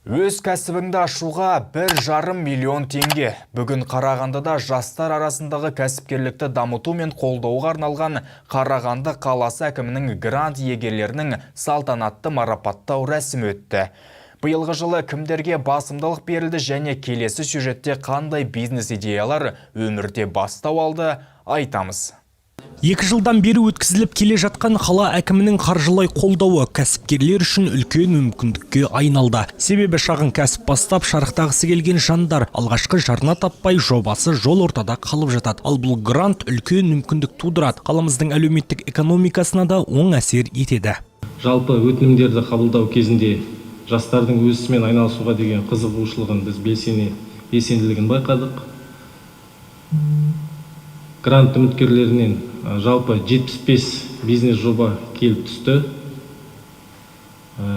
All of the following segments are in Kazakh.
Өз кәсібіңді ашуға 1,5 миллион теңге. Бүгін Қарағандыда жастар арасындағы кәсіпкерлікті дамыту мен қолдауға арналған Қарағанды қаласы әкімінің грант иегерлерінің салтанатты марапаттау рәсімі өтті. Биылғы жылы кімдерге басымдылық берілді және келесі сюжетте қандай бизнес идеялар өмірде бастау алды, айтамыз. 2 жылдан бері өткізіліп келе жатқан қала әкімінің қаржылай қолдауы кәсіпкерлер үшін үлкен мүмкіндікке айналды. Себебі шағын кәсіп бастап шарықтағысы келген жандар алғашқы жарна таппай жобасы жол ортада қалып жатады. Ал бұл грант үлкен мүмкіндік тудырады. Қаламыздың әлеуметтік экономикасына да оң әсер етеді. Жалпы өтінімдерді қабылдау кезінде жастардың өз ісімен айналысуға деген қызығушылығын біз белсенділігін байқадық. Грант үміткерлерінен жалпы 75 бизнес жоба келіп түсті.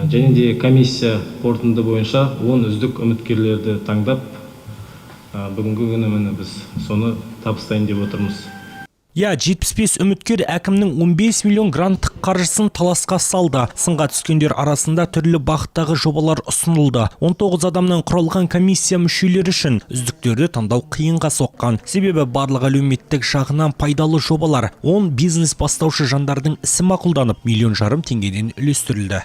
Және де комиссия қорытынды бойынша 10 үздік үміткерлерді таңдап, бүгінгі күні біз соны табыстайын деп отырмыз. 75 үміткер әкімнің 15 миллион гранттық қаржысын таласқа салды. Сынға түскендер арасында түрлі бағыттағы жобалар ұсынылды. 19 адамнан құралған комиссия мүшелері үшін үздіктерді таңдау қиынға соққан. Себебі барлық әлеуметтік жағынан пайдалы жобалар 10 бизнес бастаушы жандардың ісі мақұлданып, 1,5 миллион теңгеден үлестірілді.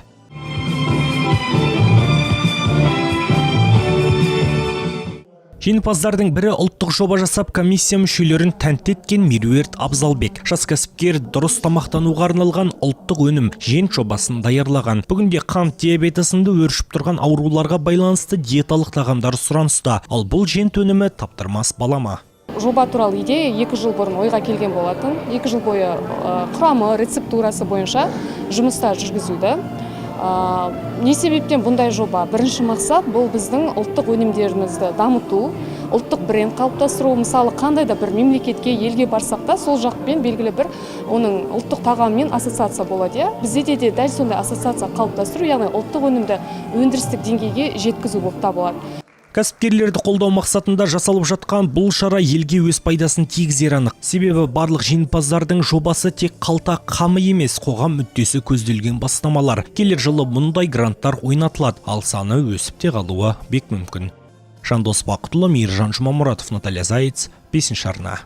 Жеңімпаздардың бірі ұлттық жоба жасап комиссия мүшелерін тәнті еткен Меруерт Абзалбек. Жас кәсіпкер дұрыс тамақтануға арналған ұлттық өнім жент жобасын даярлаған. Бүгінде қант диабеті сынды өршіп тұрған ауруларға байланысты диеталық тағамдар сұраныста. Ал бұл жент өнімі таптырмас балама. Жоба туралы идея 2 жыл бұрын ойға келген болатын. 2 жыл бойы құрамы, рецептурасы бойынша жұмыстар жүргізілді. Не себептен бұндай жоба? Бірінші мақсат бұл біздің ұлттық өнімдерімізді дамыту, ұлттық бренд қалыптастыру. Мысалы, қандай да бір мемлекетке, елге барсақ та, сол жақпен белгілі бір оның ұлттық тағаммен ассоциация болады. Бізде де дәл сондай ассоциация қалыптастыру, яғни ұлттық өнімді өндірістік деңгейге жеткізу болып табылады. Кәсіпкерлерді қолдау мақсатында жасалып жатқан бұл шара елге өз пайдасын тигізер анық. Себебі барлық жеңімпаздардың жобасы тек қалта қамы емес, қоғам мүддесі көзделген бастамалар. Келер жылы мұндай гранттар ойнатылады, ал саны өсіп те қалуы бек мүмкін. Жандос Бақытұлы, Мейіржан Жұмамұратов, Наталья Зайц, 5-ші арна.